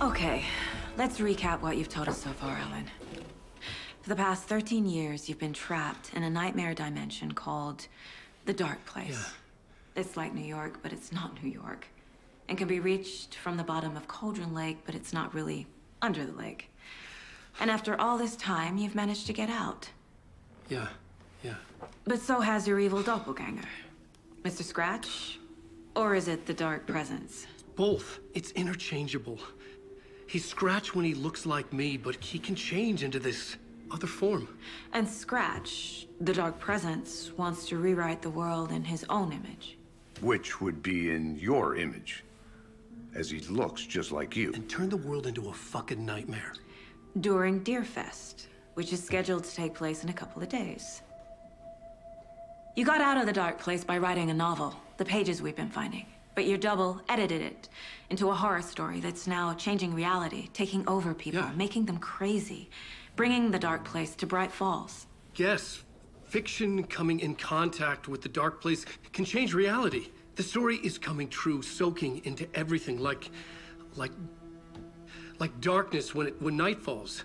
Okay, let's recap what you've told us so far, Alan. For the past 13 years, you've been trapped in a nightmare dimension called the Dark Place. Yeah. It's like New York, but it's not New York. And can be reached from the bottom of Cauldron Lake, but it's not really under the lake. And after all this time, you've managed to get out. Yeah. But so has your evil doppelganger. Mr. Scratch? Or is it the Dark Presence? Both. It's interchangeable. He's Scratch when he looks like me, but he can change into this other form. And Scratch, the Dark Presence, wants to rewrite the world in his own image. Which would be in your image, as he looks just like you. And turn the world into a fucking nightmare. During Deerfest, which is scheduled to take place in a couple of days. You got out of the Dark Place by writing a novel, the pages we've been finding. But your double edited it into a horror story that's now changing reality, taking over people, making them crazy, bringing the Dark Place to Bright Falls. Yes, fiction coming in contact with the Dark Place can change reality. The story is coming true, soaking into everything like darkness when night falls.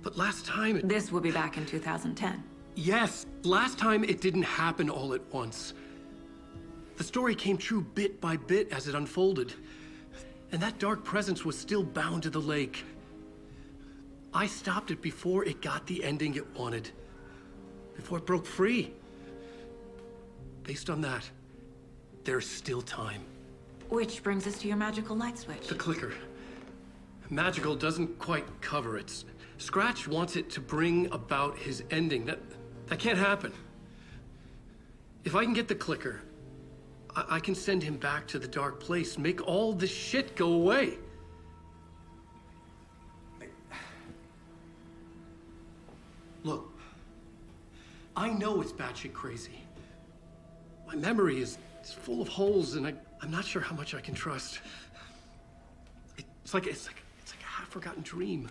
But last time This will be back in 2010. Yes, last time it didn't happen all at once. The story came true bit by bit as it unfolded. And that dark presence was still bound to the lake. I stopped it before it got the ending it wanted. Before it broke free. Based on that, there's still time. Which brings us to your magical light switch. The clicker. Magical doesn't quite cover it. Scratch wants it to bring about his ending. That can't happen. If I can get the clicker, I can send him back to the Dark Place, make all this shit go away. Look, I know it's batshit crazy. My memory is full of holes, and I'm not sure how much I can trust. It's like a half-forgotten dream.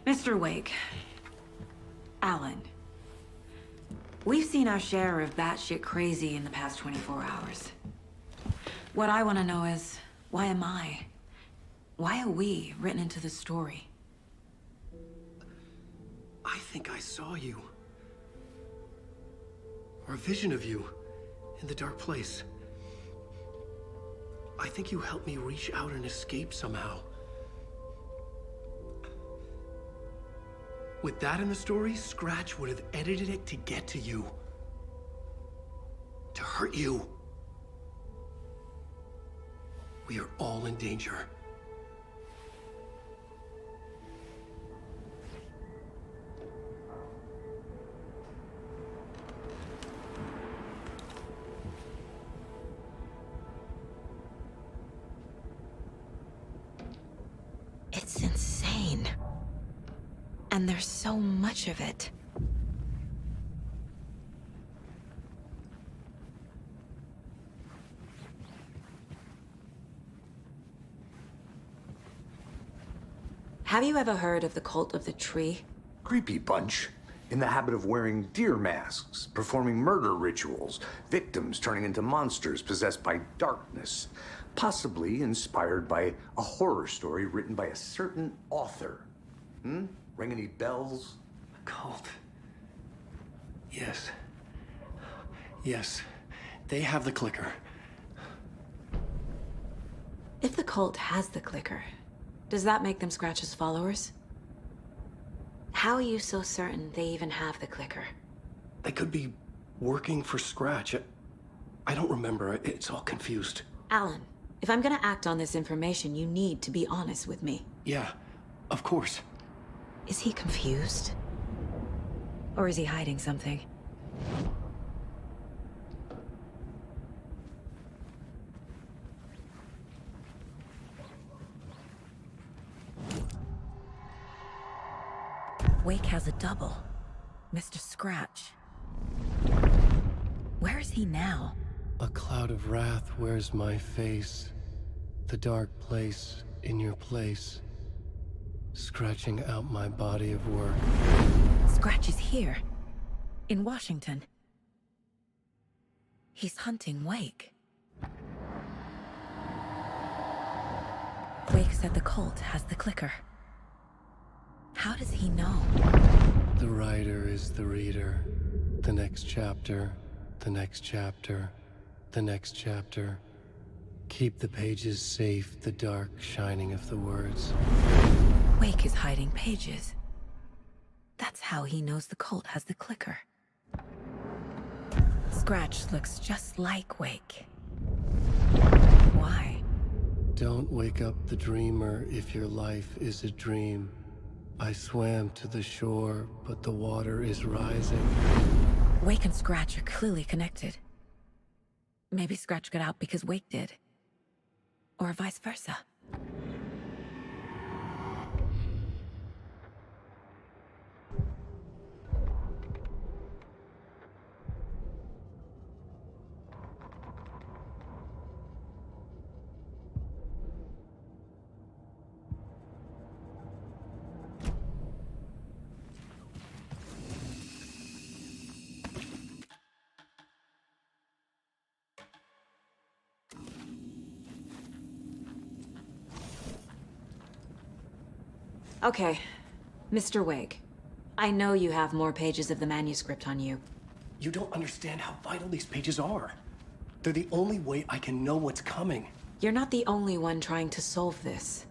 Mr. Wake, Alan, we've seen our share of batshit crazy in the past 24 hours. What I want to know is, why am I? Why are we written into the story? I think I saw you. Or a vision of you in the Dark Place. I think you helped me reach out and escape somehow. With that in the story, Scratch would have edited it to get to you. To hurt you. We are all in danger. It's insane. And there's so much of it. Have you ever heard of the Cult of the Tree? Creepy bunch. In the habit of wearing deer masks, performing murder rituals, victims turning into monsters possessed by darkness. Possibly inspired by a horror story written by a certain author. Ring any bells? Cult. Yes. Yes. They have the clicker. If the cult has the clicker, does that make them Scratch's followers? How are you so certain they even have the clicker? They could be working for Scratch. I don't remember. It's all confused. Alan, if I'm gonna act on this information, you need to be honest with me. Yeah, of course. Is he confused? Or is he hiding something? Wake has a double. Mr. Scratch. Where is he now? A cloud of wrath wears my face. The Dark Place in your place, scratching out my body of work. Scratch is here, in Washington. He's hunting Wake. Wake said the cult has the clicker. How does he know? The writer is the reader. The next chapter, the next chapter, the next chapter. Keep the pages safe, the dark shining of the words. Wake is hiding pages. That's how he knows the cult has the clicker. Scratch looks just like Wake. Why? Don't wake up the dreamer if your life is a dream. I swam to the shore, but the water is rising. Wake and Scratch are clearly connected. Maybe Scratch got out because Wake did. Or vice versa. Okay, Mr. Wake. I know you have more pages of the manuscript on you. You don't understand how vital these pages are. They're the only way I can know what's coming. You're not the only one trying to solve this.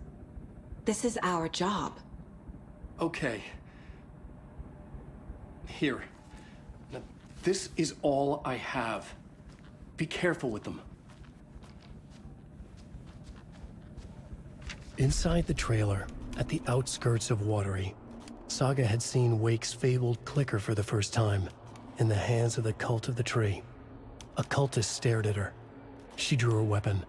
This is our job. Okay. Here. Now, this is all I have. Be careful with them. Inside the trailer, at the outskirts of Watery, Saga had seen Wake's fabled clicker for the first time, in the hands of the Cult of the Tree. A cultist stared at her. She drew her weapon.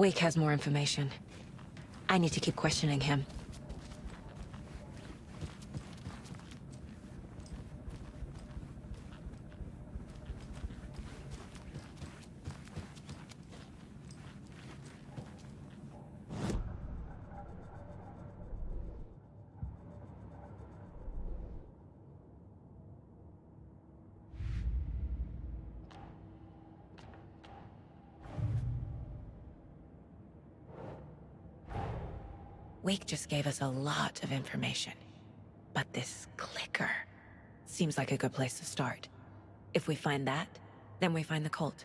Wake has more information. I need to keep questioning him. Wake just gave us a lot of information. But this clicker seems like a good place to start. If we find that, then we find the cult.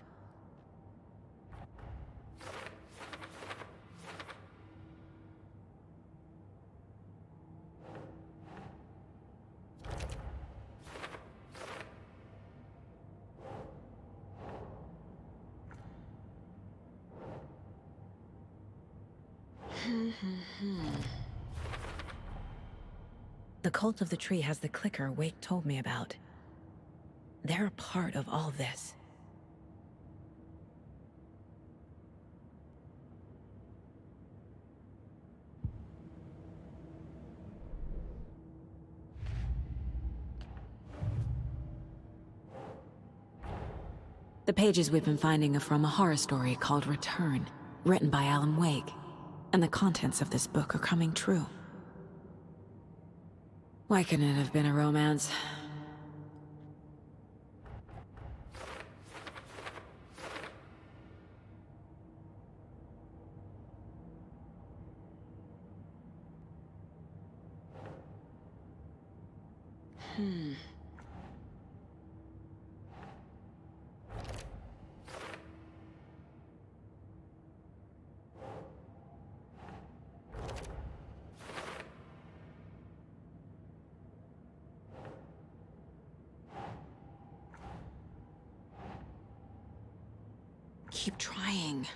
The Cult of the Tree has the clicker Wake told me about. They're a part of all this. The pages we've been finding are from a horror story called Return, written by Alan Wake, and the contents of this book are coming true. Why couldn't it have been a romance? keep trying.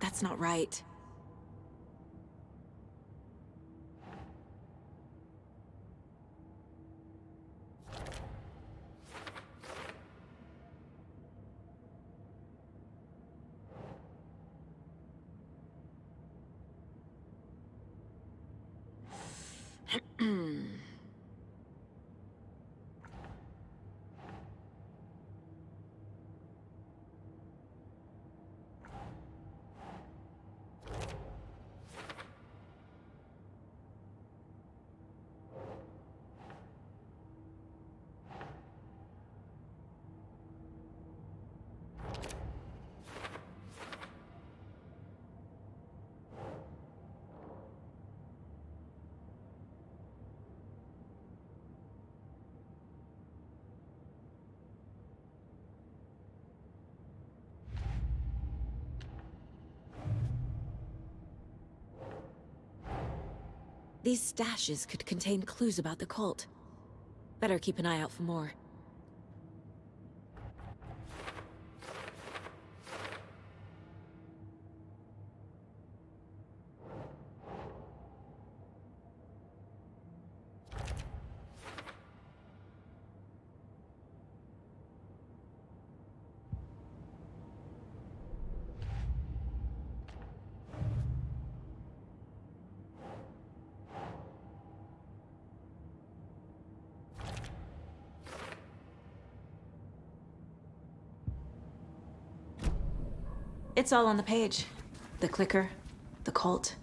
That's not right. These stashes could contain clues about the cult. Better keep an eye out for more. It's all on the page. The clicker, the cult.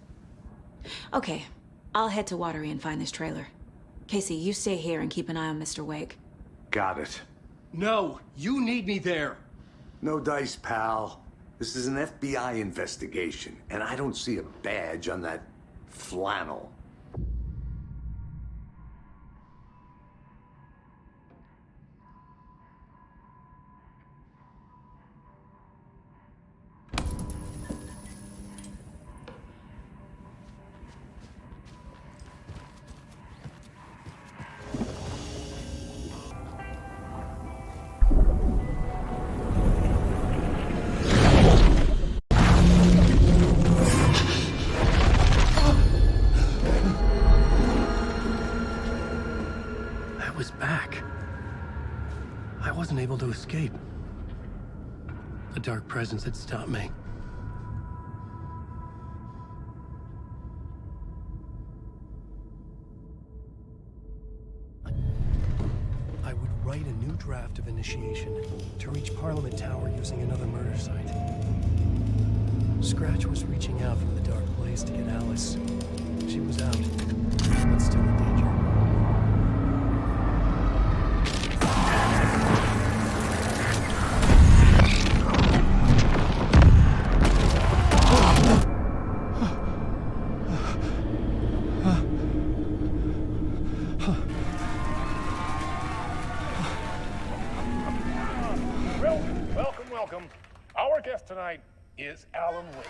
Okay, I'll head to Watery and find this trailer. Casey, you stay here and keep an eye on Mr. Wake. Got it. No, you need me there. No dice, pal. This is an FBI investigation, and I don't see a badge on that flannel. Able to escape. A dark presence had stopped me. I would write a new draft of initiation to reach Parliament Tower using another murder site. Scratch was reaching out from the dark place to get Alice. She was out, but still in danger. Welcome. Our guest tonight is Alan Wake.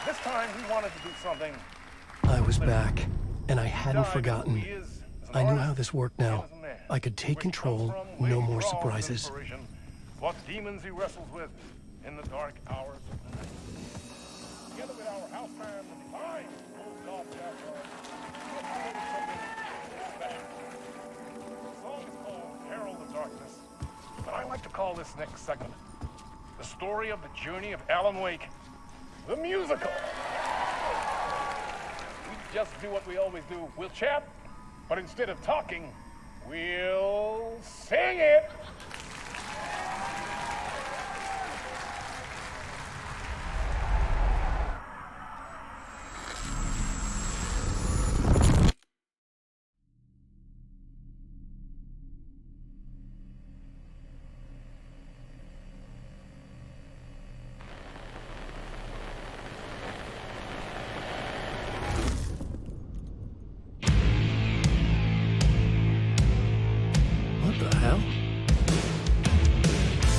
This time he wanted to do something. I was back, and I hadn't forgotten. I knew how this worked now. I could take control, no more surprises. what demons he wrestles with in the dark hours of the night. Together with our house band, the divine Bulldog Jaguar, we have created something special. The song is called Herald of Darkness, but I like to call this next segment the story of the journey of Alan Wake, the musical. We just do what we always do. We'll chat, but instead of talking, we'll sing it.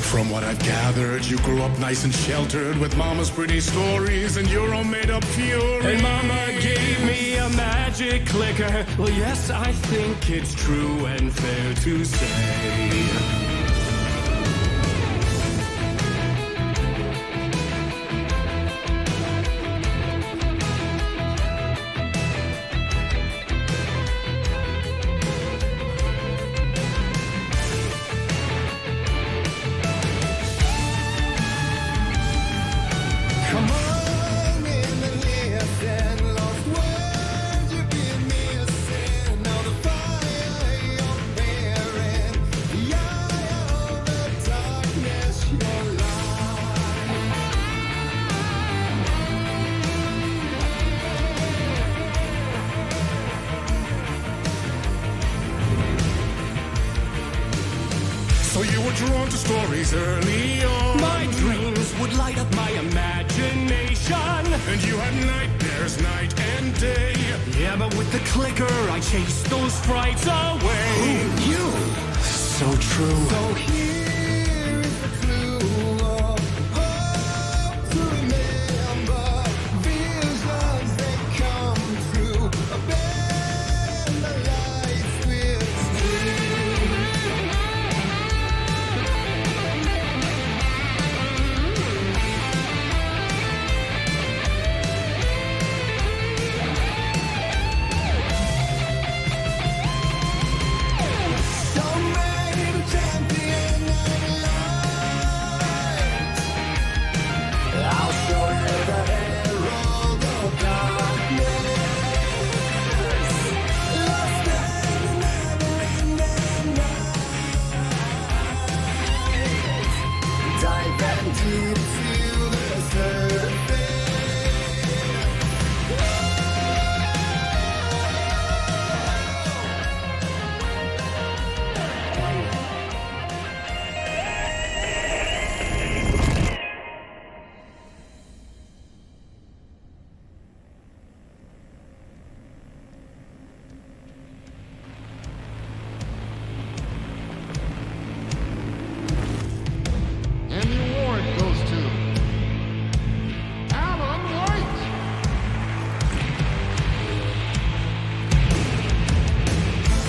From what I've gathered, you grew up nice and sheltered with mama's pretty stories and your own made-up fury. And mama gave me a magic clicker. Well, yes, I think it's true and fair to say. So you were drawn to stories early on. My dreams would light up my imagination. And you had nightmares night and day. Yeah, but with the clicker, I chased those frights away. Who knew? So true. So here is the clue of hope to remember. Visions, they come true. Bend the lights with steel.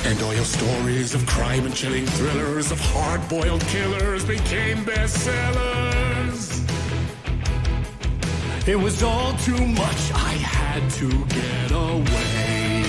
And all your stories of crime and chilling thrillers of hard-boiled killers became bestsellers. It was all too much. I had to get away.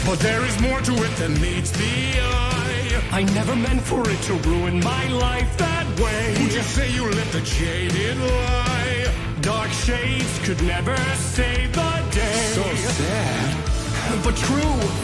But there is more to it than meets the eye. I never meant for it to ruin my life that way. Would you say you let the jaded lie? Dark shades could never save the day. So sad, But true.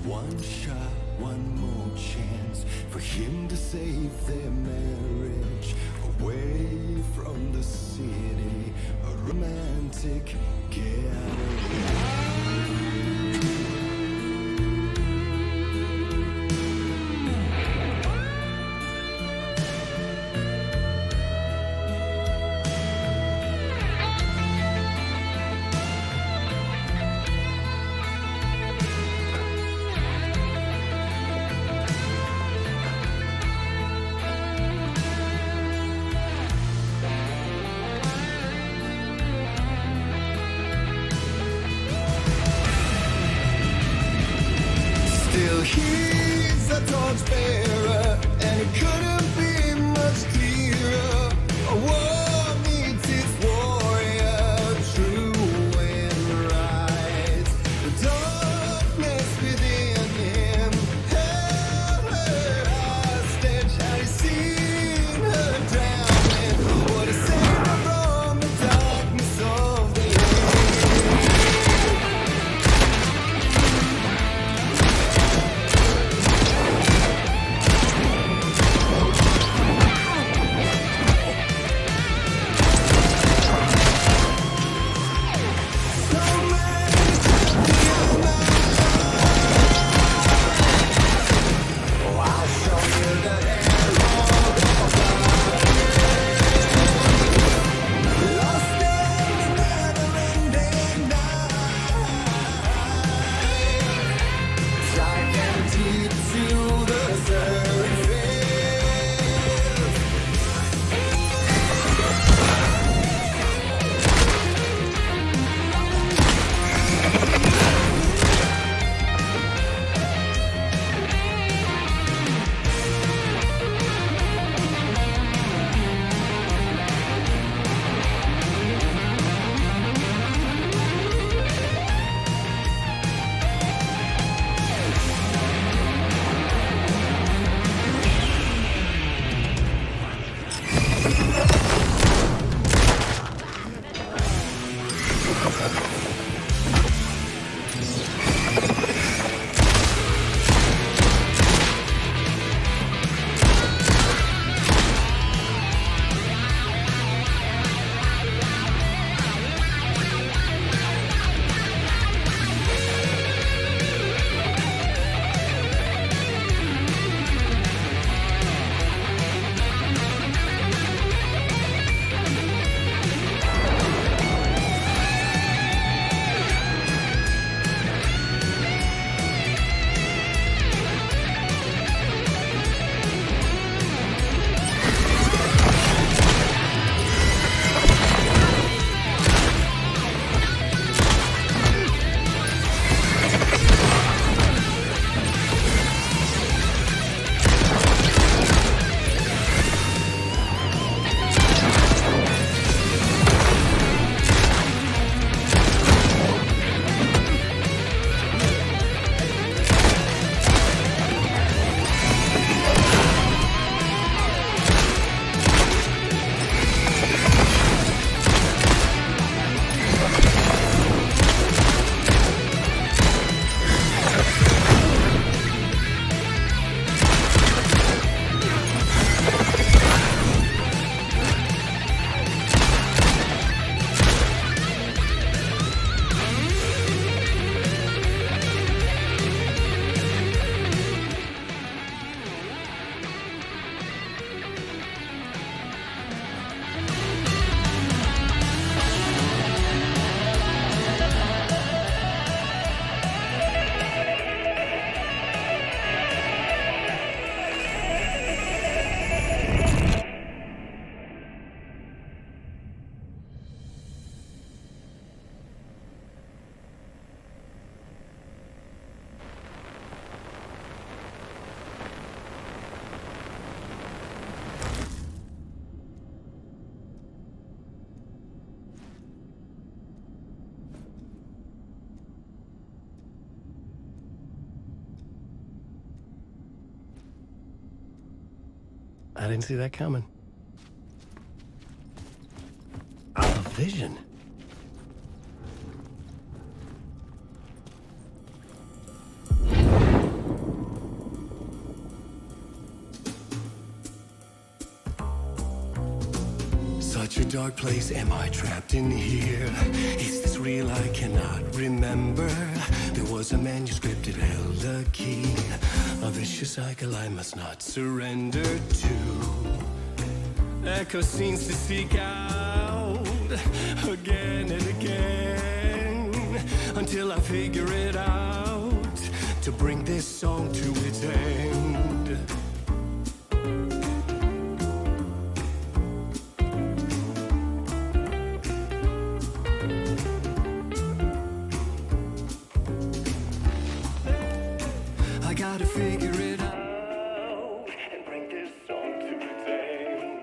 One shot, one more chance for him to save their marriage. Away from the city, a romantic getaway. He's a torchbearer, and it couldn't be much clearer. A war needs its warrior, true and right. The darkness within him held her hostage. Had he seen her drowning? Would he save her from the darkness of the I didn't see that coming. A vision. Such a dark place, am I trapped in here? Is this real? I cannot remember. There was a manuscript, it held a key. A vicious cycle I must not surrender to. Echo scenes to seek out again and again until I figure it out to bring this song to its end. I gotta figure it out and bring this song to its end.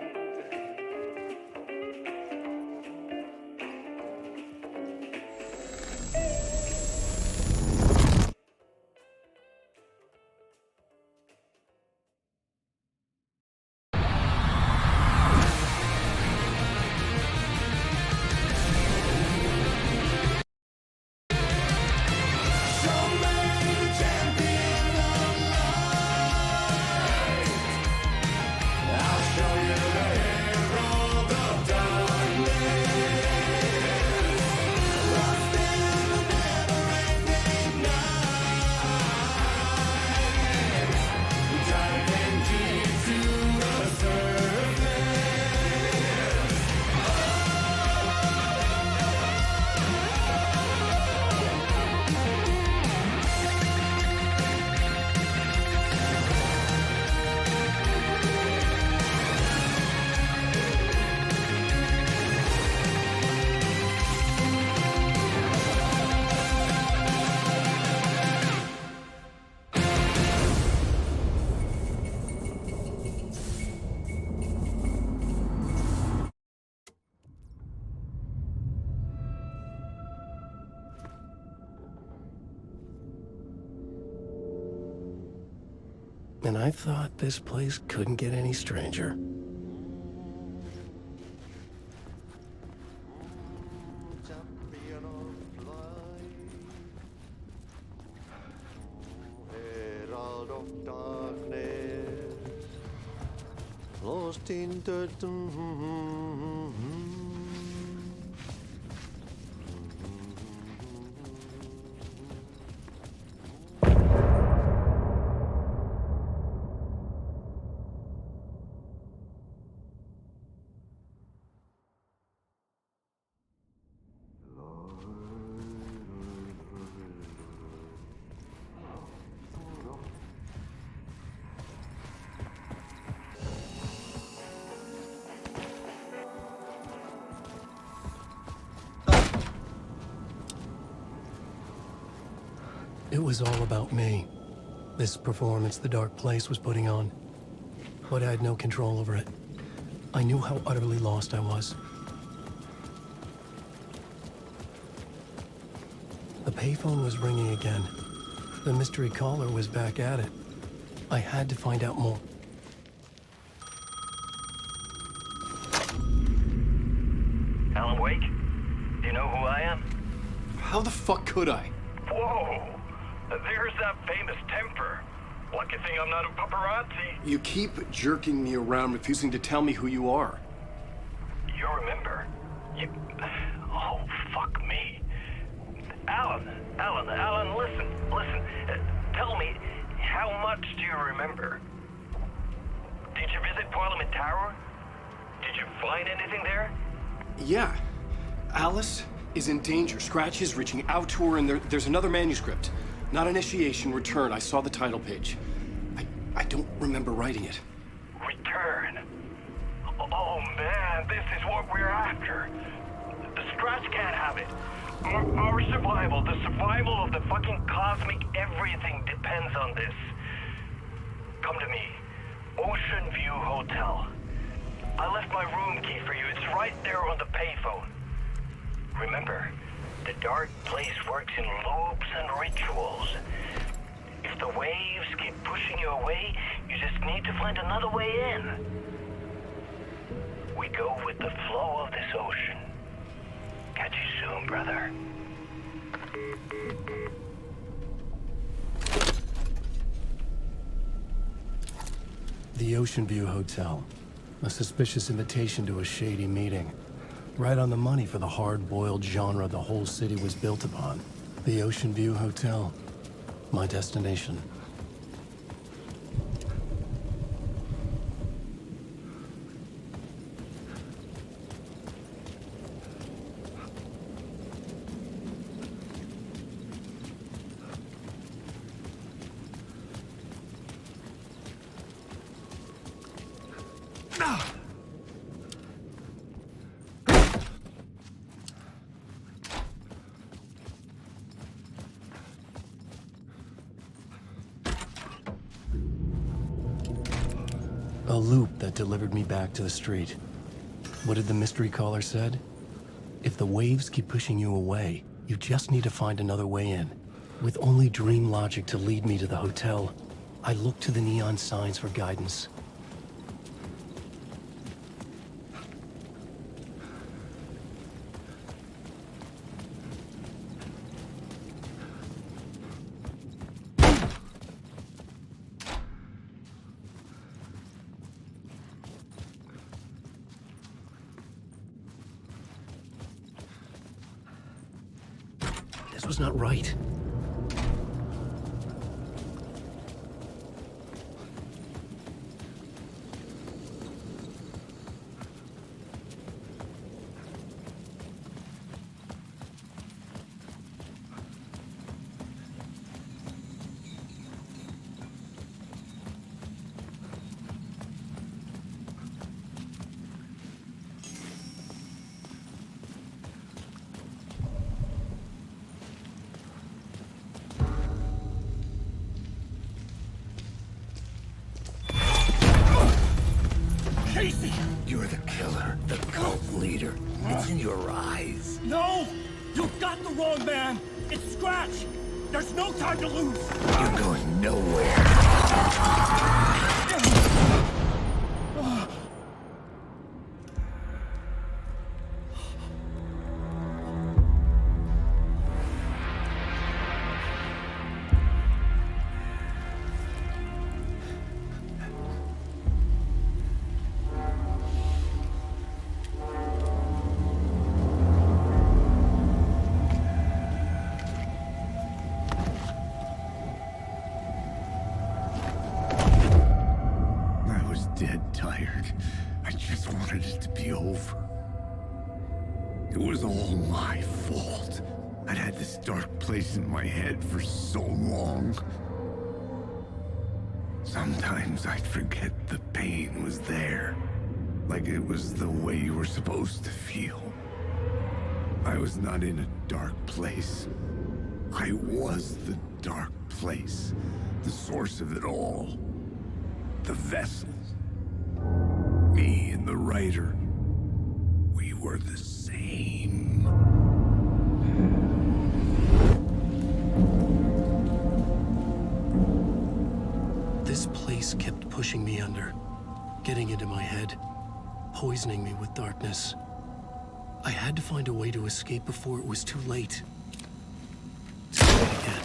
And I thought this place couldn't get any stranger. Champion of light, herald of darkness, lost in the It was all about me. This performance the dark place was putting on. But I had no control over it. I knew how utterly lost I was. The payphone was ringing again. The mystery caller was back at it. I had to find out more. Alan Wake? Do you know who I am? How the fuck could I? Whoa! There's that famous temper. Lucky thing I'm not a paparazzi. You keep jerking me around, refusing to tell me who you are. You remember? Oh, fuck me. Alan, listen. Tell me, how much do you remember? Did you visit Parliament Tower? Did you find anything there? Yeah. Alice is in danger. Scratch is reaching out to her, and there's another manuscript. Not initiation, return. I saw the title page. I don't remember writing it. Return? Oh man, this is what we're after. The Scratch can't have it. Our survival, the survival of the fucking cosmic everything depends on this. Come to me. Ocean View Hotel. I left my room key for you. It's right there on the payphone. Remember, the dark place works in loops and rituals. If the waves keep pushing you away, you just need to find another way in. We go with the flow of this ocean. Catch you soon, brother. The Ocean View Hotel. A suspicious invitation to a shady meeting. Right on the money for the hard-boiled genre the whole city was built upon. The Ocean View Hotel. My destination. A loop that delivered me back to the street. What did the mystery caller said? If the waves keep pushing you away, you just need to find another way in. With only dream logic to lead me to the hotel, I looked to the neon signs for guidance. This was not right. You're the killer, the cult leader. It's in your eyes. No! You've got the wrong man! It's Scratch! There's no time to lose! You're going nowhere. Dead tired. I just wanted it to be over. It was all my fault. I'd had this dark place in my head for so long. Sometimes I'd forget the pain was there. Like it was the way you were supposed to feel. I was not in a dark place. I was the dark place. The source of it all. The vessel. Me and the writer, we were the same. This place kept pushing me under, getting into my head, poisoning me with darkness. I had to find a way to escape before it was too late. Too late again.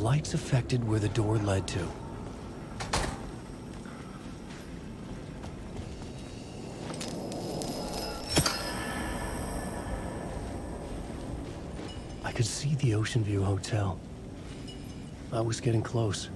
lights affected where the door led to. I could see the Ocean View Hotel. I was getting close.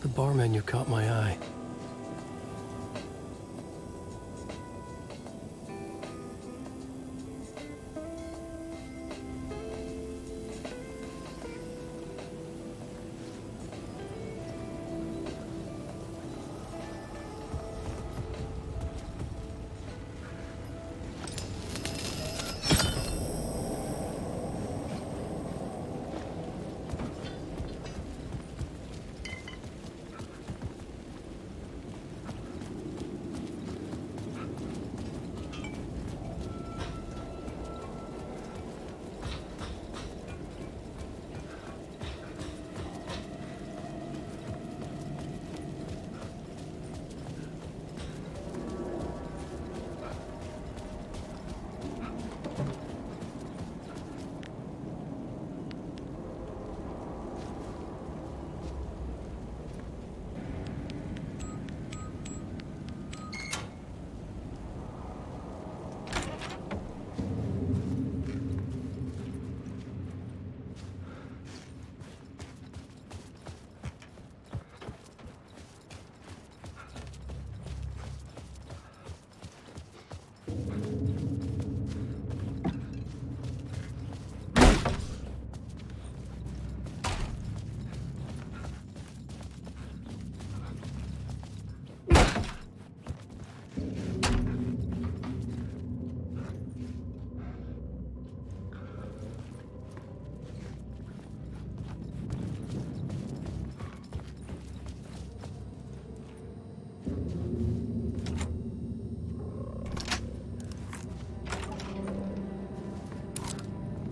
The bar menu caught my eye.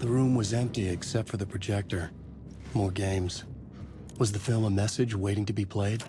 The room was empty except for the projector. More games. Was the film a message waiting to be played?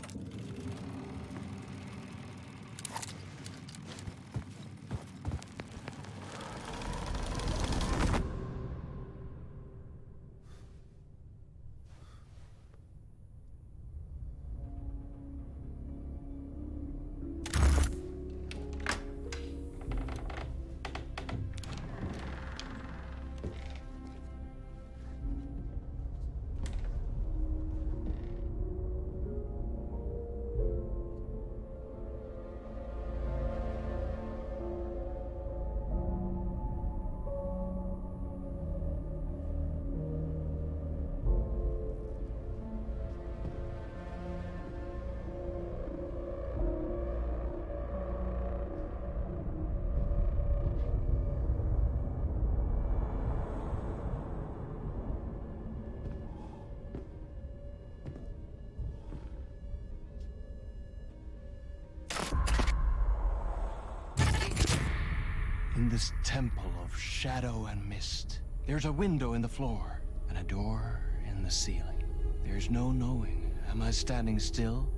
this temple of shadow and mist. There's a window in the floor and a door in the ceiling. There's no knowing, am I standing still,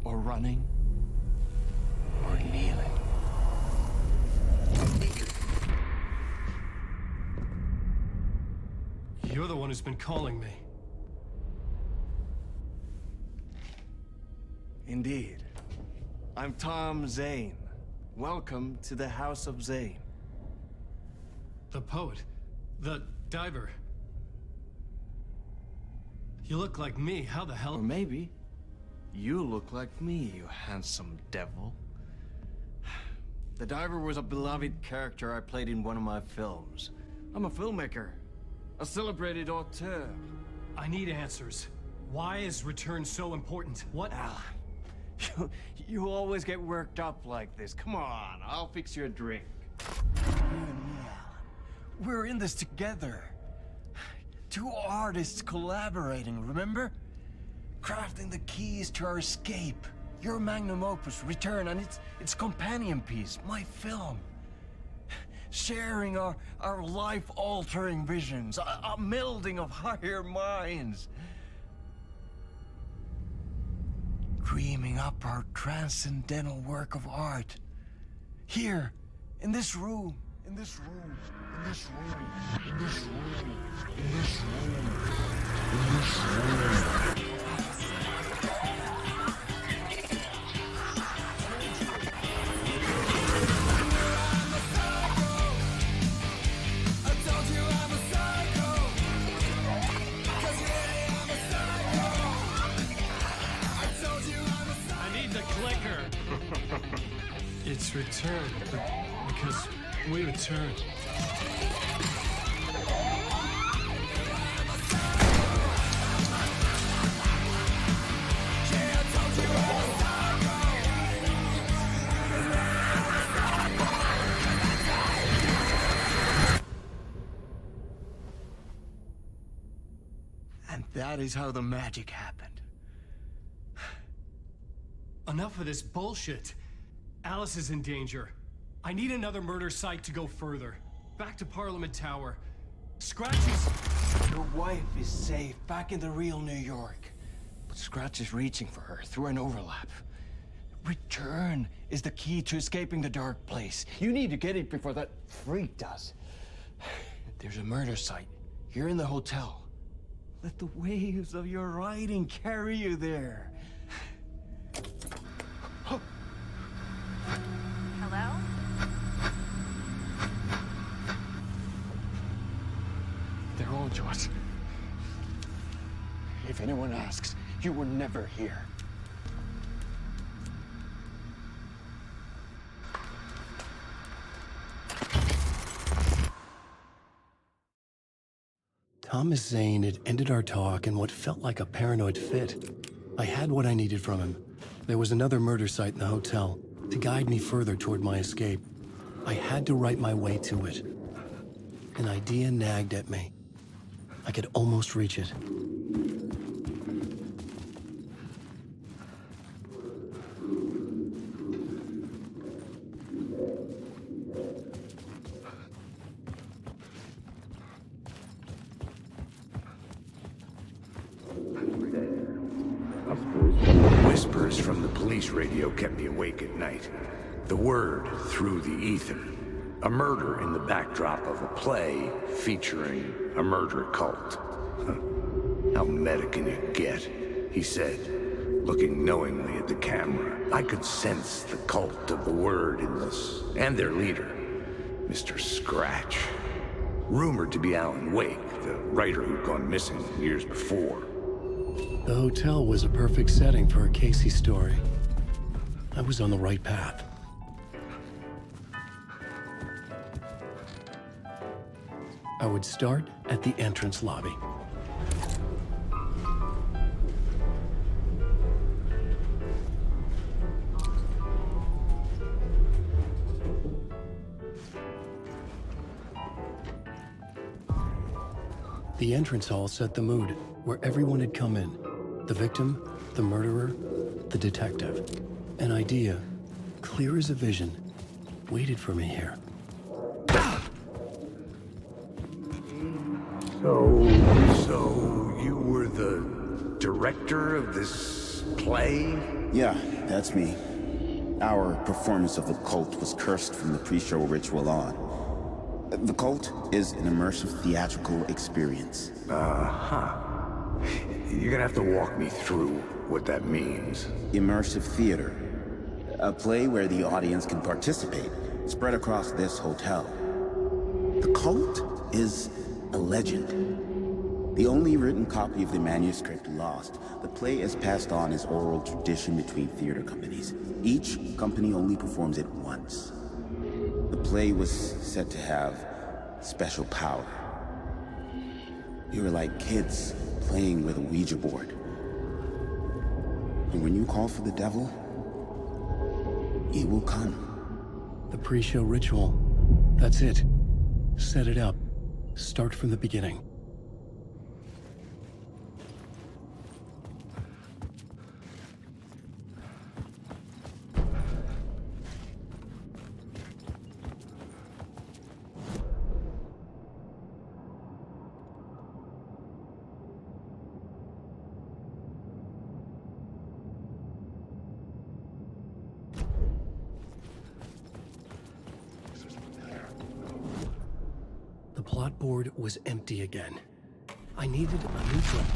or running, or kneeling? You're the one who's been calling me. Indeed. I'm Tom Zane. Welcome to the House of Zane. The poet. The diver. You look like me. How the hell? Or maybe you look like me, you handsome devil. The diver was a beloved character I played in one of my films. I'm a filmmaker, a celebrated auteur. I need answers. Why is Return so important? What? Alan, you always get worked up like this. Come on, I'll fix you a drink. You and me, Alan. We're in this together. Two artists collaborating, remember? Crafting the keys to our escape. Your magnum opus, Return, and its companion piece, my film. Sharing our life-altering visions, a melding of higher minds. Dreaming up our transcendental work of art. Here, in this room, in this room, in this room, in this room, in this room, in this room. It's Return, because we return. And that is how the magic happened. Enough of this bullshit. Alice is in danger. I need another murder site to go further. Back to Parliament Tower. Scratch is... Your wife is safe, back in the real New York. But Scratch is reaching for her through an overlap. Return is the key to escaping the dark place. You need to get it before that freak does. There's a murder site here in the hotel. Let the waves of your writing carry you there. Hello? They're all yours. If anyone asks, you were never here. Thomas Zane had ended our talk in what felt like a paranoid fit. I had what I needed from him. There was another murder site in the hotel to guide me further toward my escape. I had to write my way to it. An idea nagged at me. I could almost reach it. Whispers from the police radio kept me awake at night. The word through the ether. A murder in the backdrop of a play featuring a murder cult. How meta can you get? He said, looking knowingly at the camera. I could sense the cult of the word in this, and their leader, Mr. Scratch. Rumored to be Alan Wake, the writer who'd gone missing years before. The hotel was a perfect setting for a Casey story. I was on the right path. I would start at the entrance lobby. The entrance hall set the mood, where everyone had come in. The victim, the murderer, the detective. An idea, clear as a vision, waited for me here. So you were the director of this play? Yeah, that's me. Our performance of The Cult was cursed from the pre-show ritual on. The Cult is an immersive theatrical experience. Uh-huh. You're gonna have to walk me through what that means. Immersive theater. A play where the audience can participate, spread across this hotel. The Cult is a legend. The only written copy of the manuscript lost, the play is passed on as oral tradition between theater companies. Each company only performs it once. The play was said to have special power. We were like kids playing with a Ouija board. And when you call for the devil, he will come. The pre-show ritual. That's it. Set it up. Start from the beginning. The plot board was empty again. I needed a new trap.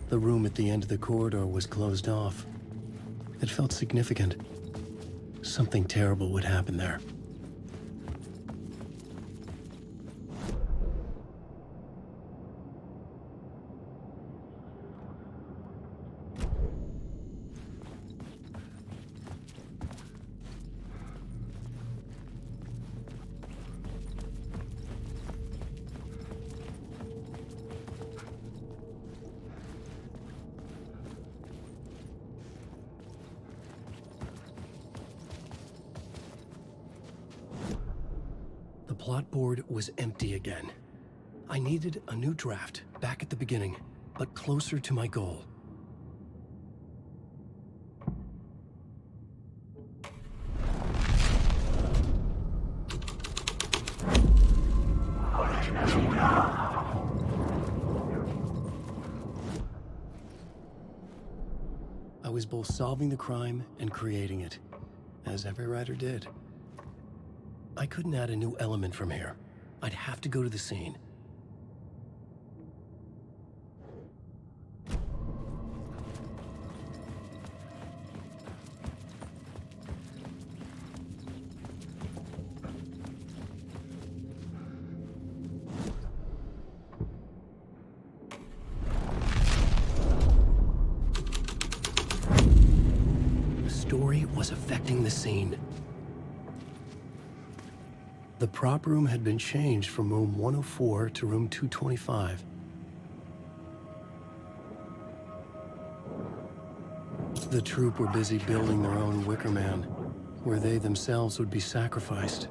The room at the end of the corridor was closed off. It felt significant. Something terrible would happen there. The plot board was empty again. I needed a new draft, back at the beginning, but closer to my goal. I was both solving the crime and creating it, as every writer did. I couldn't add a new element from here. I'd have to go to the scene. story was affecting the scene. The prop room had been changed from room 104 to room 225. The troupe were busy building their own Wicker Man, where they themselves would be sacrificed.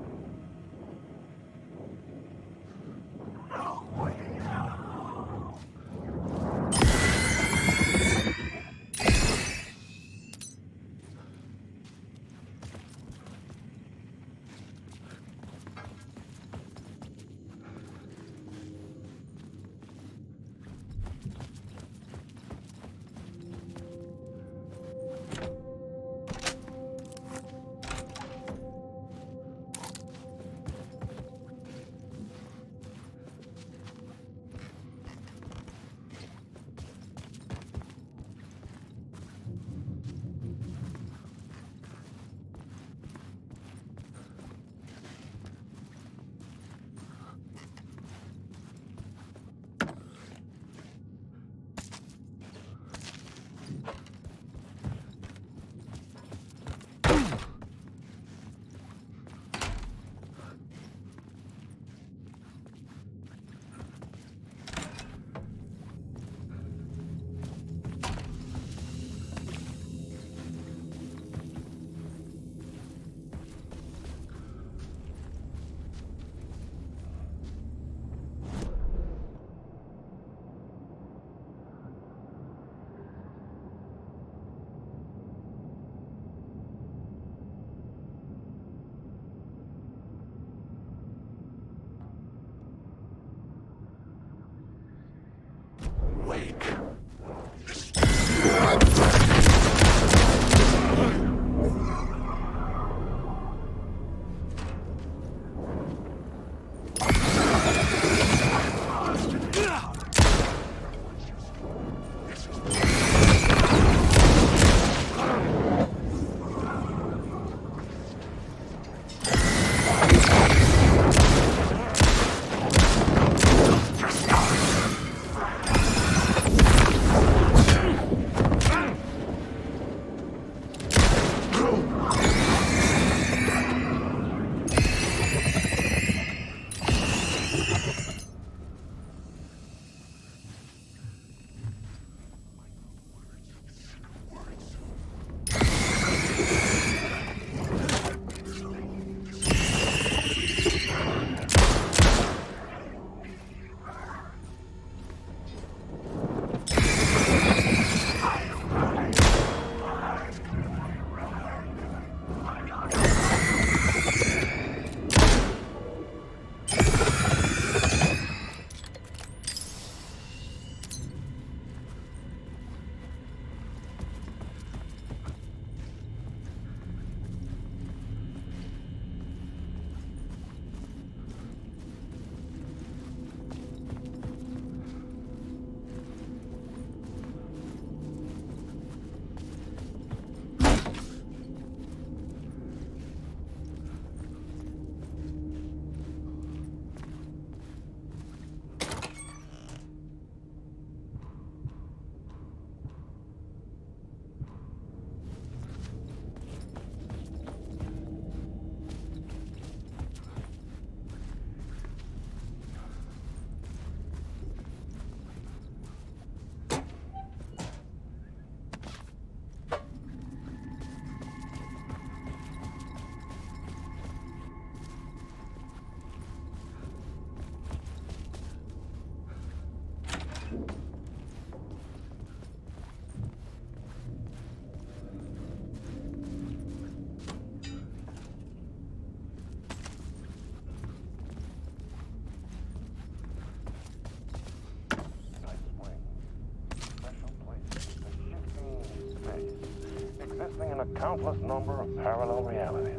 existing in a countless number of parallel realities.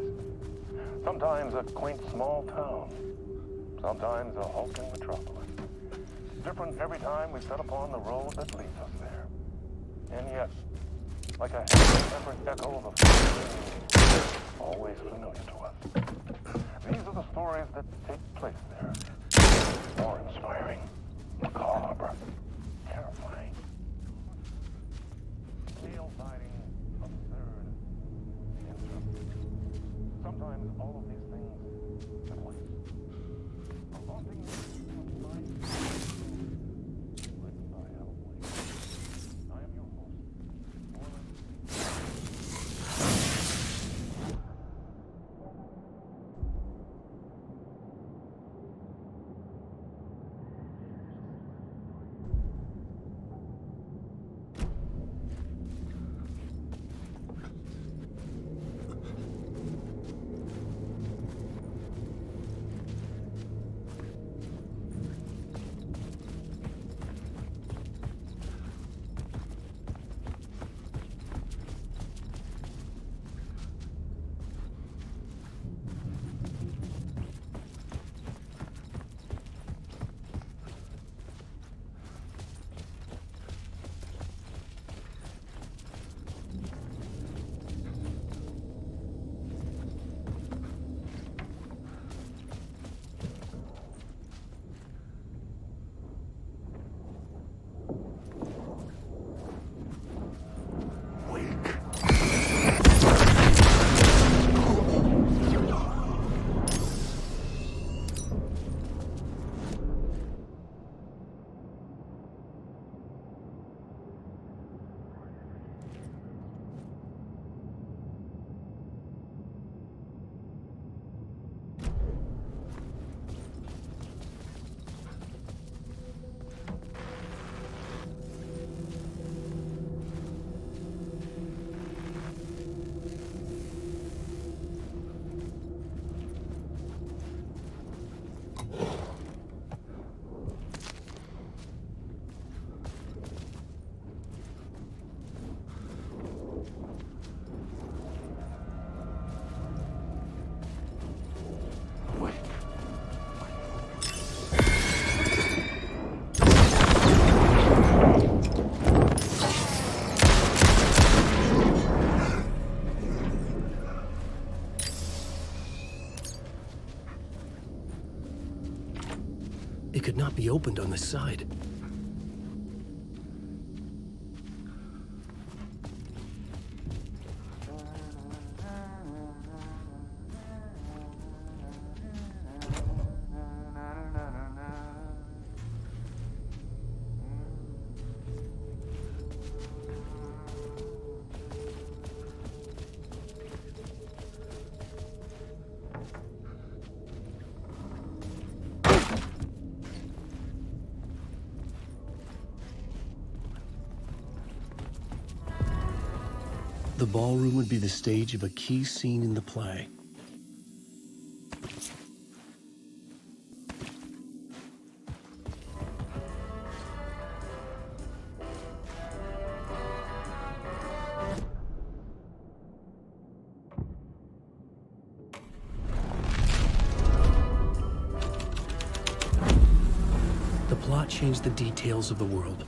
Sometimes a quaint small town, sometimes a hulking metropolis. Different every time we set upon the road that leads us there. And yet, like a separate echo of a always familiar to us. These are the stories that take place there. More inspiring, macabre, terrifying. Tale-siding, absurd, all of these things at once. A haunting mind written by Alan Wake. I am your host, Orland. It could not be opened on the side. The ballroom would be the stage of a key scene in the play. The plot changed the details of the world.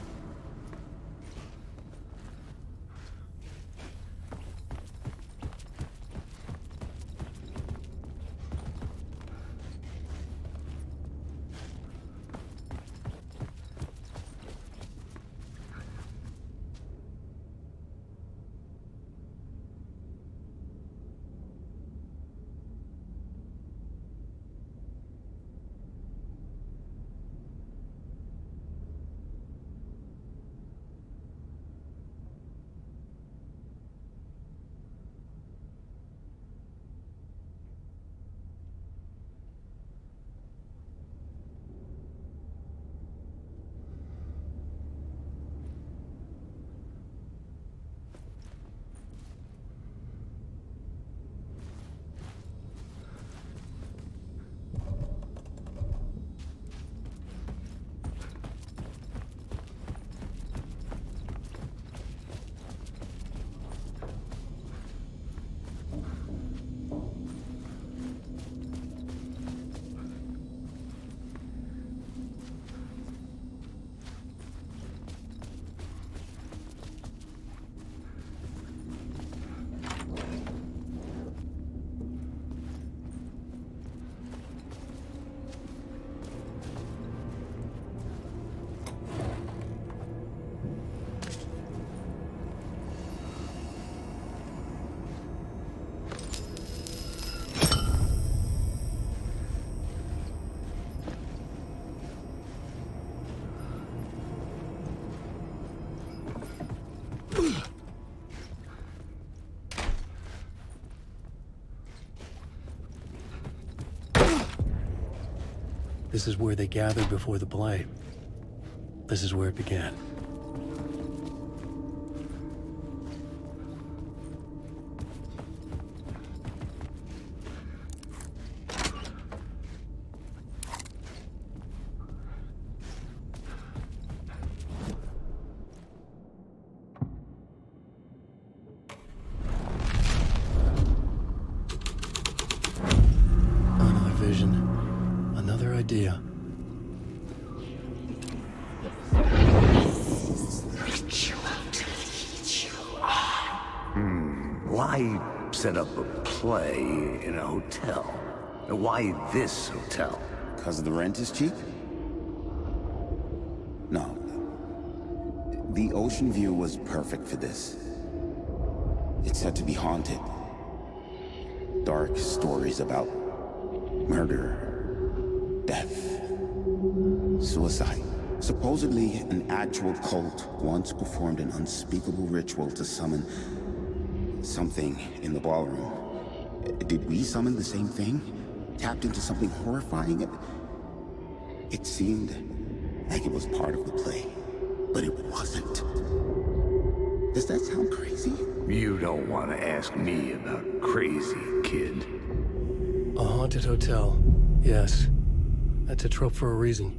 This is where they gathered before the play. This is where it began. Another vision. Another idea. Why set up a play in a hotel? Why this hotel? Because the rent is cheap? No. The ocean view was perfect for this. It's said to be haunted. Dark stories about murder, death, suicide. Supposedly, an actual cult once performed an unspeakable ritual to summon something in the ballroom. Did we summon the same thing? Tapped into something horrifying? It seemed like it was part of the play, but it wasn't. Does that sound crazy? You don't want to ask me about crazy, kid. A haunted hotel. Yes. That's a trope for a reason.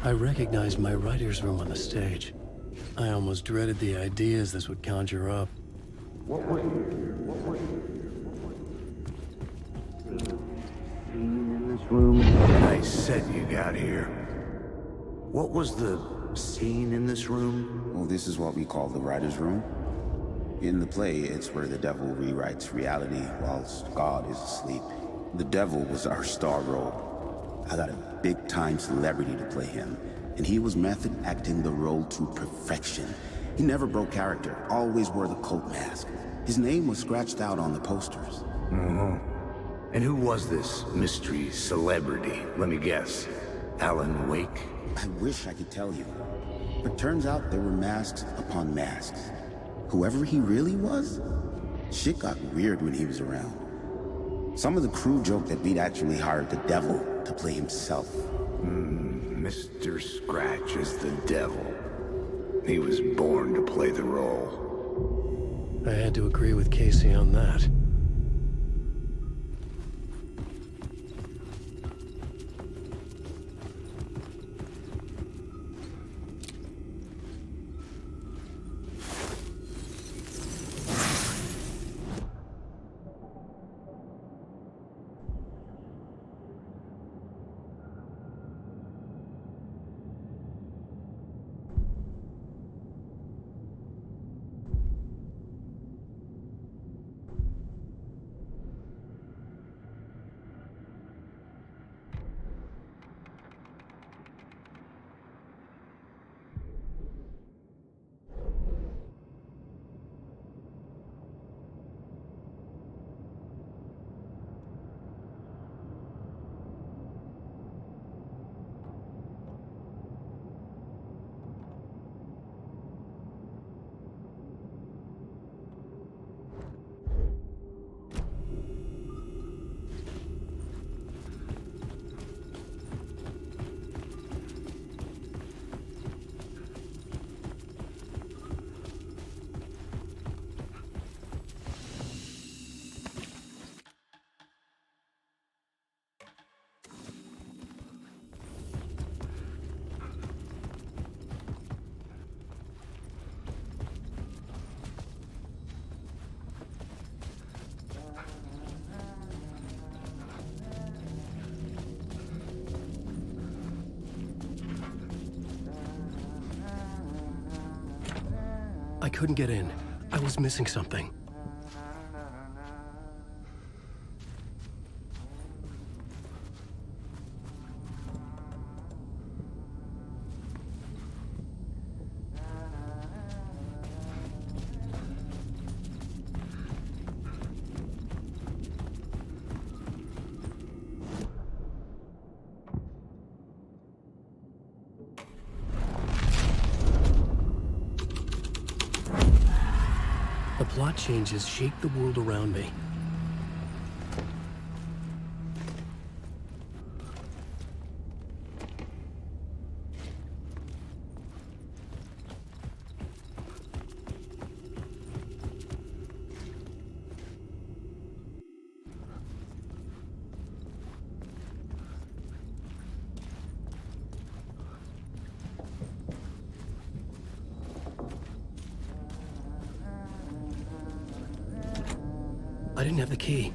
I recognized my writer's room on the stage. I almost dreaded the ideas this would conjure up. In this room? Nice set you got here. What was the scene in this room? Well, this is what we call the writer's room. In the play, it's where the devil rewrites reality whilst God is asleep. The devil was our star role. I got a big-time celebrity to play him, and he was method acting the role to perfection. He never broke character, always wore the cult mask. His name was scratched out on the posters. And who was this mystery celebrity? Let me guess. Alan Wake? I wish I could tell you, but turns out there were masks upon masks. Whoever he really was, shit got weird when he was around. Some of the crew joked that we'd actually hired the devil to play himself. Mr. Scratch is the devil. He was born to play the role. I had to agree with Casey on that. I couldn't get in. I was missing something. The plot changes shake the world around me. I didn't have the key.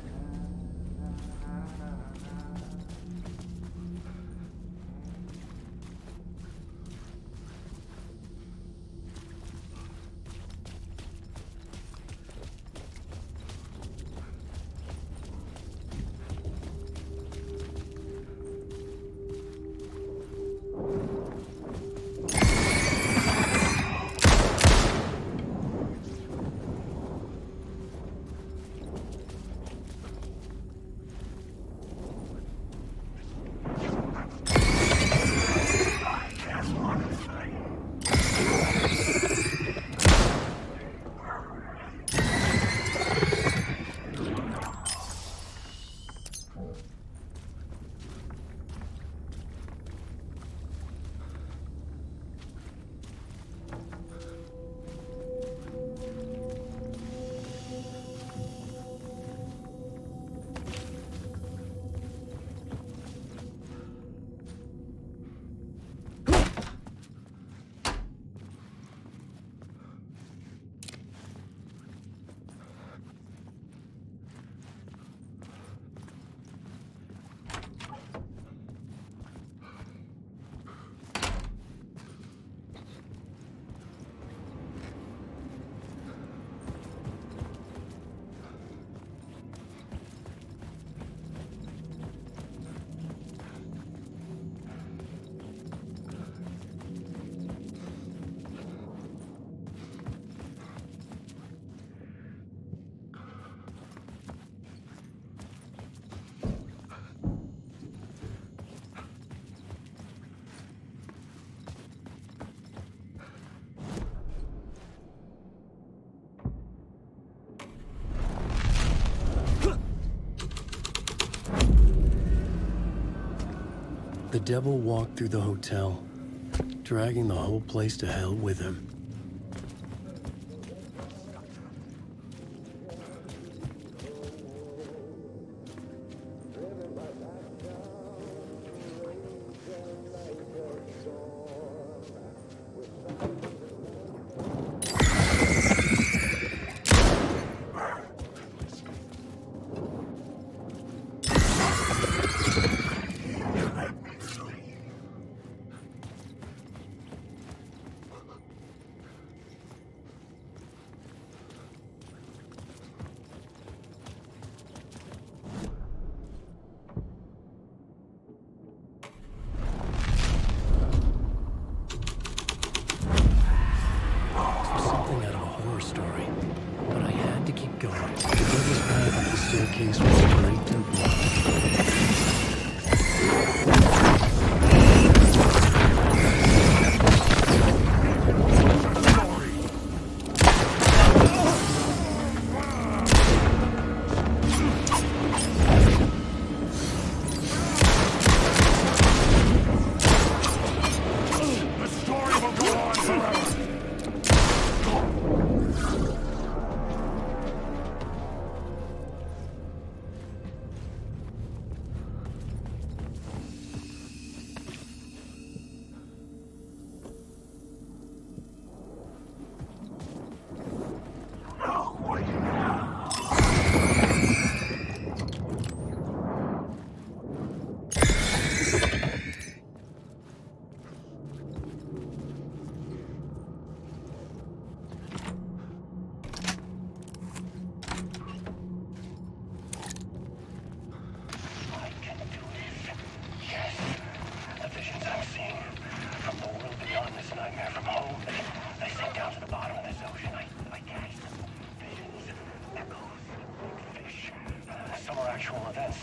The devil walked through the hotel, dragging the whole place to hell with him.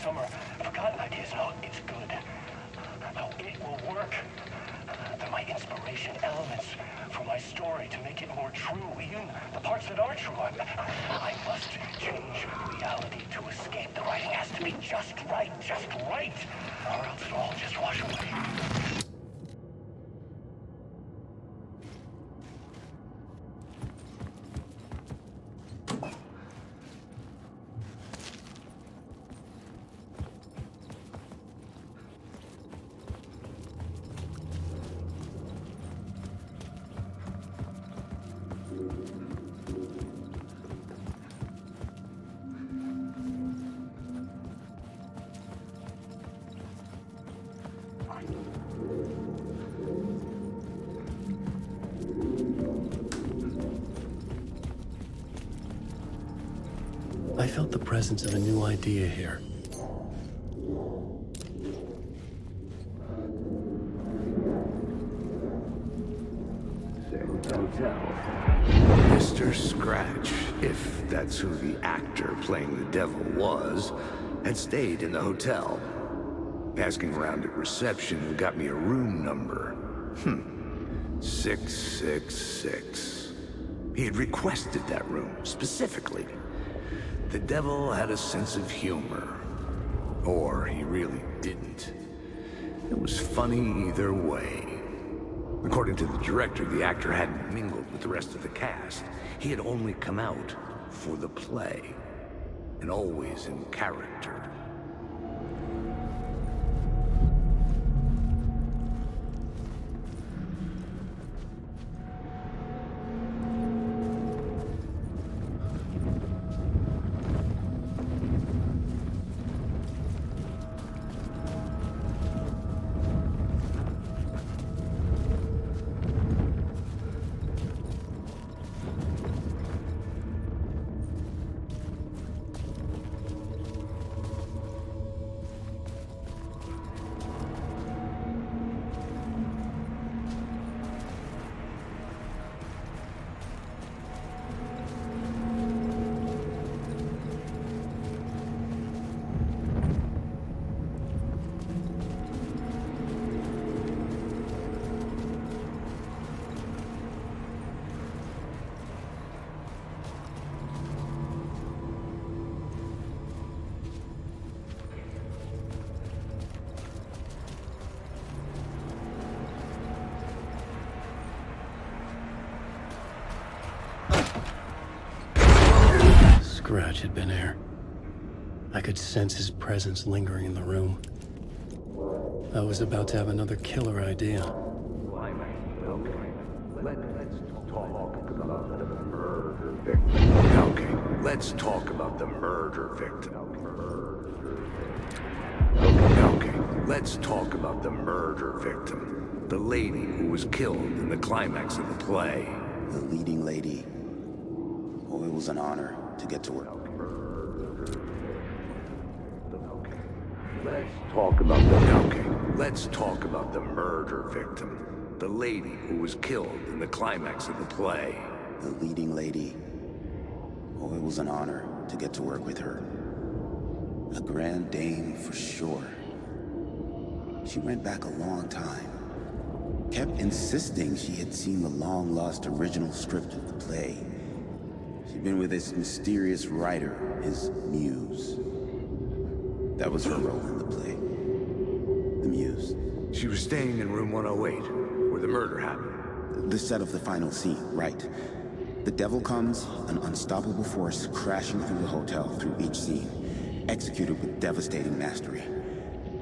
summer. Forgotten ideas. No, it's good. No, it will work. They're my inspiration elements for my story to make it more true. Even the parts that are true. I must change reality to escape. The writing has to be just right, or else it'll all just wash away. I felt the presence of a new idea here. Mr. Scratch, if that's who the actor playing the devil was, had stayed in the hotel. Asking around at reception got me a room number. 666. He had requested that room, specifically. The devil had a sense of humor. Or he really didn't. It was funny either way. According to the director, the actor hadn't mingled with the rest of the cast. He had only come out for the play, and always in character. Scratch had been here. I could sense his presence lingering in the room. I was about to have another killer idea. Let's talk about the murder victim. Okay, let's talk about the murder victim. Okay, let's talk about the murder victim. The lady who was killed in the climax of the play. The leading lady. Oh, it was an honor to get to work. Let's talk about the murder victim. The lady who was killed in the climax of the play. The leading lady. Oh, it was an honor to get to work with her. A grand dame for sure. She went back a long time. Kept insisting she had seen the long-lost original script of the play. She'd been with this mysterious writer, his muse. That was her role in the play. The muse. She was staying in room 108, where the murder happened. The set of the final scene, right. The devil comes, an unstoppable force crashing through the hotel through each scene, executed with devastating mastery.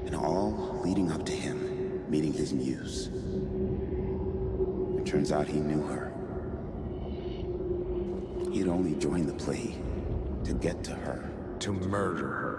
And all leading up to him meeting his muse. It turns out he knew her. He had only joined the play to get to her. To murder her.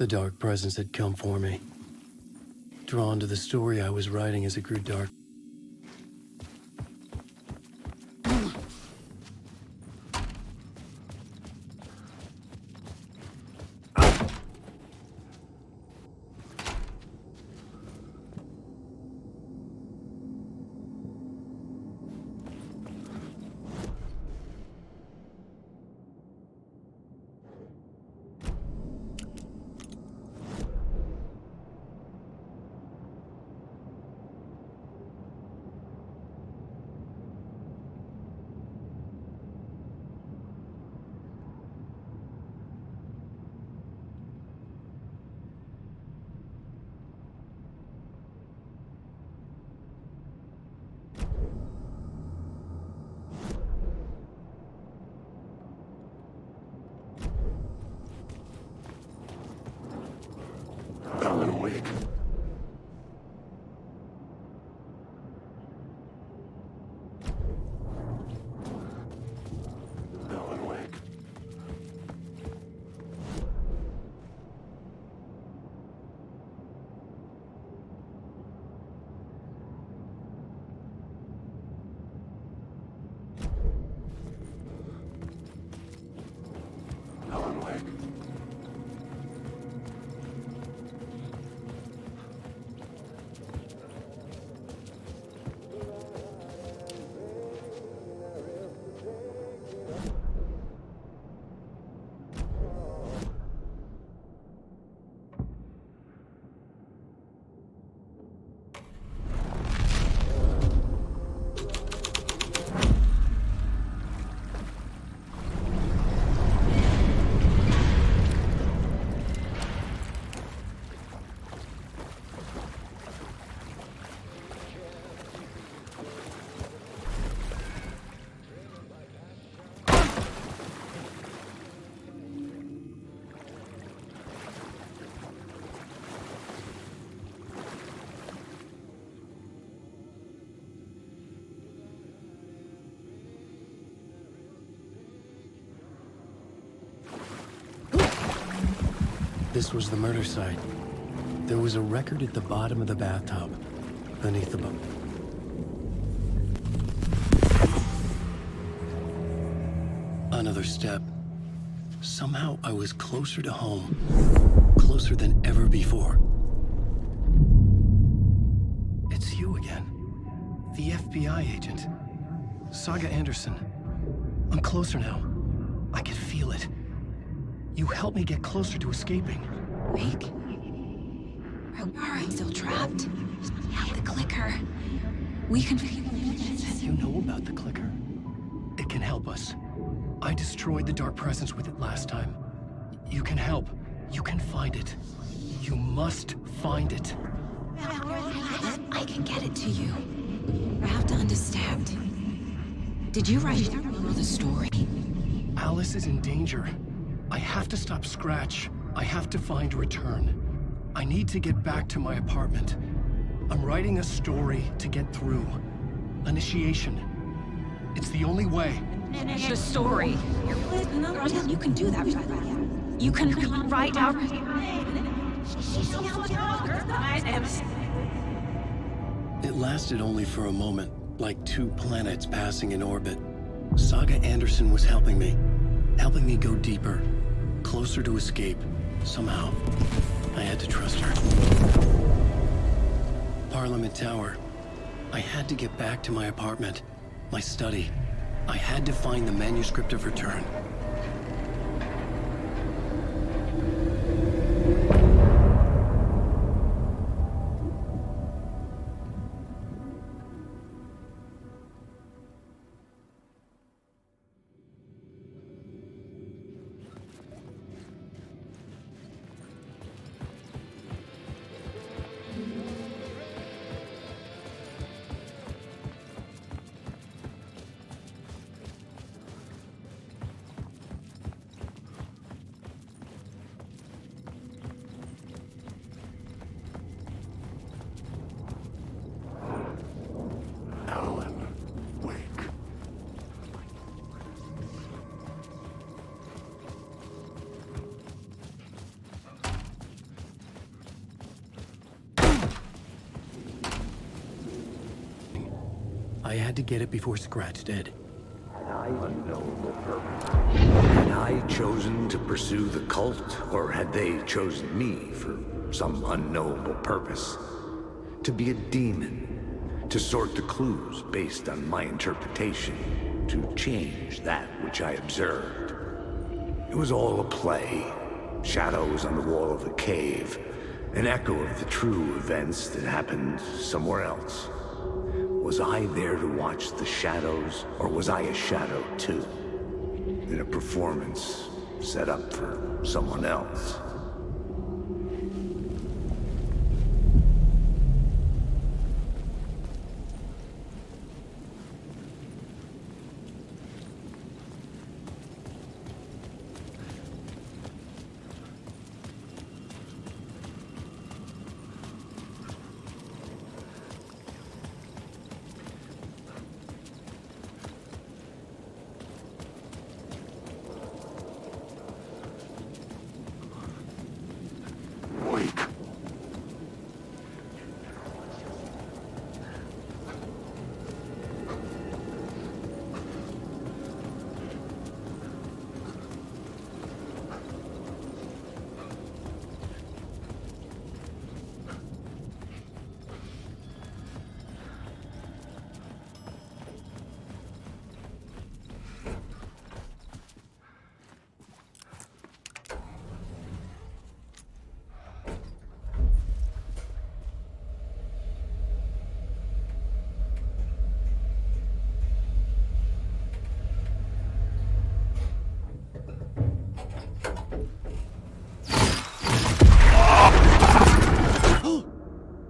The dark presence had come for me. Drawn to the story I was writing as it grew dark. Alan Wake. Alan Wake. Alan Wake. This was the murder site. There was a record at the bottom of the bathtub, beneath the boat. Another step. Somehow I was closer to home. Closer than ever before. It's you again. The FBI agent. Saga Anderson. I'm closer now. I can feel it. You helped me get closer to escaping. Wake? Are you still trapped? We have the clicker. We can... You know about the clicker. It can help us. I destroyed the dark presence with it last time. You can help. You can find it. You must find it. I can get it to you. I have to understand. Did you write the story? Alice is in danger. I have to stop Scratch. I have to find Return. I need to get back to my apartment. I'm writing a story to get through. Initiation. It's the only way. The story. You can do that. You can write out... It lasted only for a moment, like two planets passing in orbit. Saga Anderson was helping me go deeper, closer to escape. Somehow, I had to trust her. Parliament Tower. I had to get back to my apartment, my study. I had to find the manuscript of Return. I had to get it before Scratch did. Unknowable purpose. Had I chosen to pursue the cult, or had they chosen me for some unknowable purpose? To be a demon, to sort the clues based on my interpretation, to change that which I observed. It was all a play. Shadows on the wall of the cave, an echo of the true events that happened somewhere else. Was I there to watch the shadows, or was I a shadow too? In a performance set up for someone else?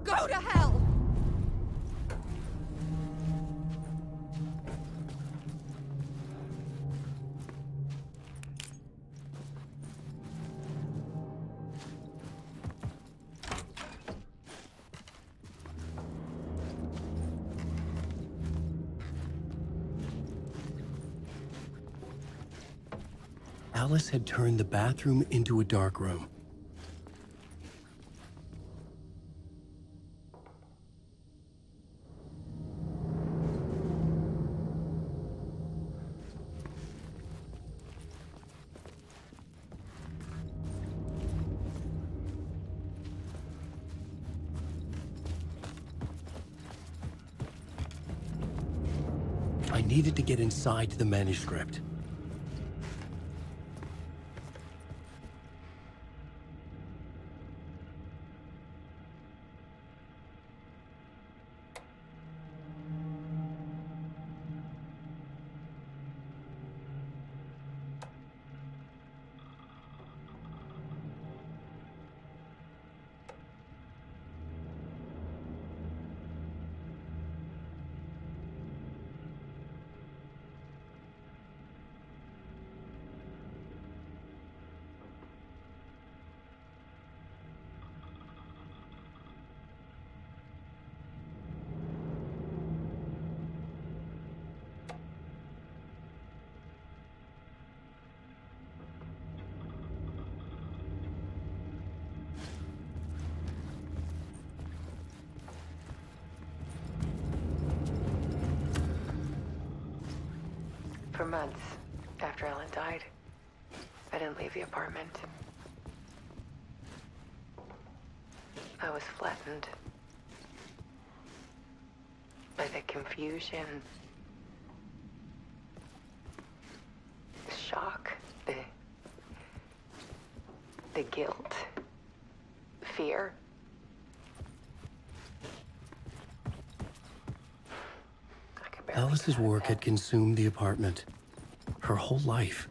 Go to hell! Alice had turned the bathroom into a dark room. I needed to get inside the manuscript. For months after Ellen died, I didn't leave the apartment. I was flattened by the confusion, the shock, the guilt, fear. Alice's work had consumed the apartment. Her whole life.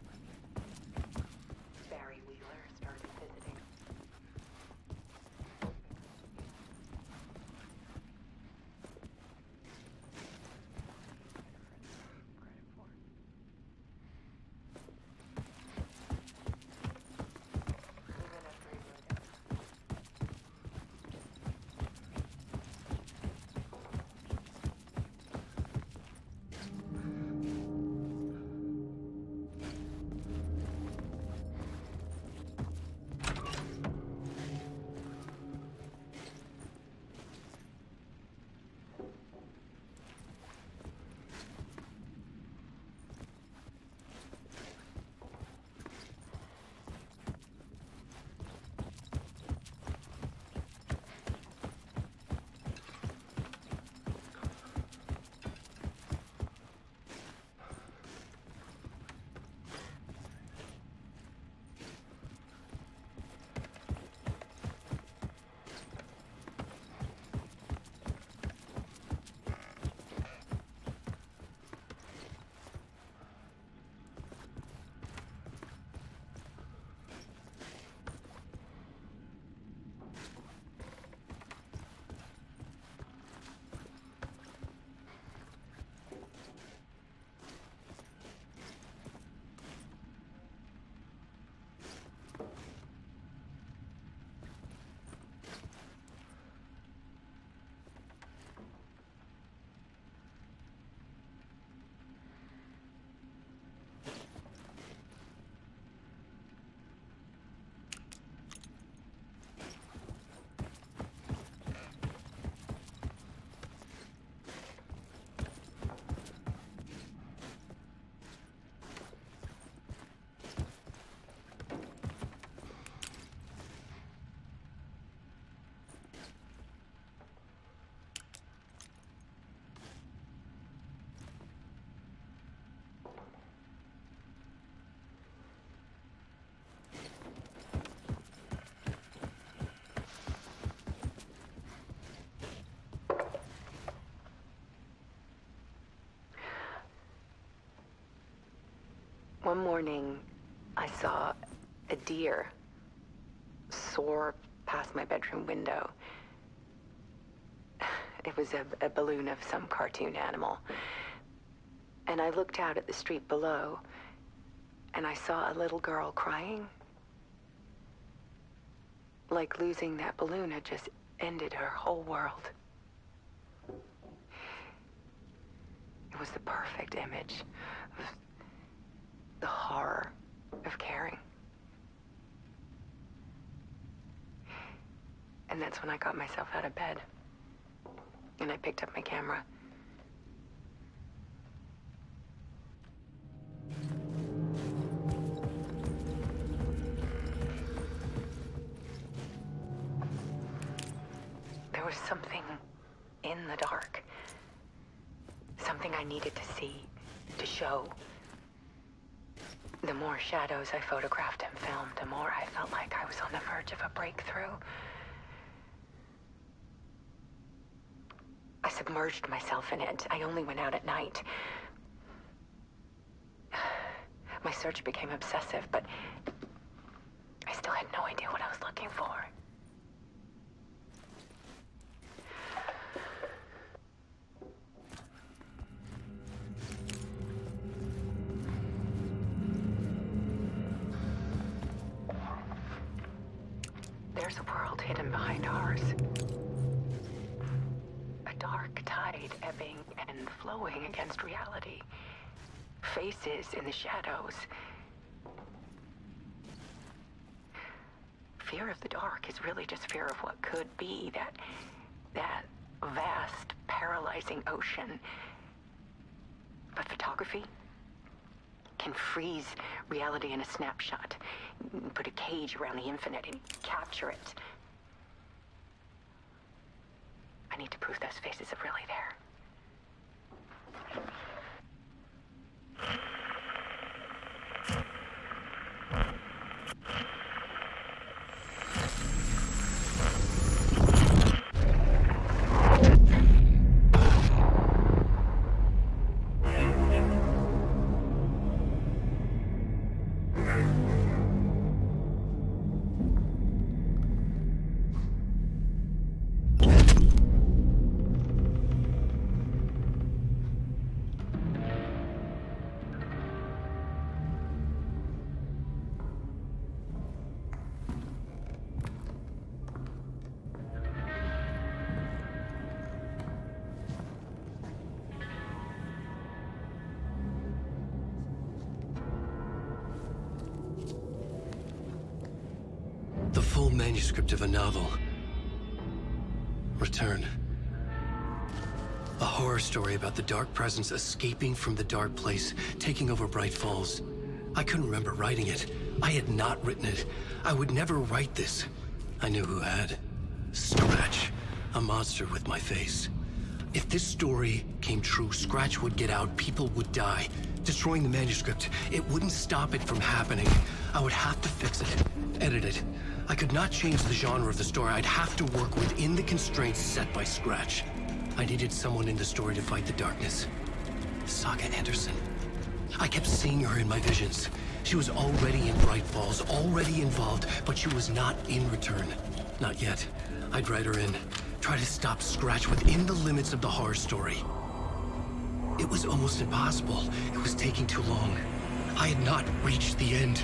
One morning, I saw a deer soar past my bedroom window. It was a balloon of some cartoon animal. And I looked out at the street below, and I saw a little girl crying. Like losing that balloon had just ended her whole world. It was the perfect image of the horror of caring. And that's when I got myself out of bed. And I picked up my camera. There was something in the dark. Something I needed to see, to show. The more shadows I photographed and filmed, the more I felt like I was on the verge of a breakthrough. I submerged myself in it. I only went out at night. My search became obsessive, but I still had no idea what I was looking for. There's a world hidden behind ours. A dark tide ebbing and flowing against reality. Faces in the shadows. Fear of the dark is really just fear of what could be, that vast, paralyzing ocean. But photography can freeze reality in a snapshot, put a cage around the infinite and capture it. I need to prove those faces are really there. The full manuscript of a novel. Return. A horror story about the dark presence escaping from the dark place, taking over Bright Falls. I couldn't remember writing it. I had not written it. I would never write this. I knew who had. Scratch. A monster with my face. If this story came true, Scratch would get out, people would die. Destroying the manuscript, it wouldn't stop it from happening. I would have to fix it, edit it. I could not change the genre of the story. I'd have to work within the constraints set by Scratch. I needed someone in the story to fight the darkness. Saga Anderson. I kept seeing her in my visions. She was already in Bright Falls, already involved, but she was not in Return. Not yet. I'd write her in. Try to stop Scratch within the limits of the horror story. It was almost impossible. It was taking too long. I had not reached the end.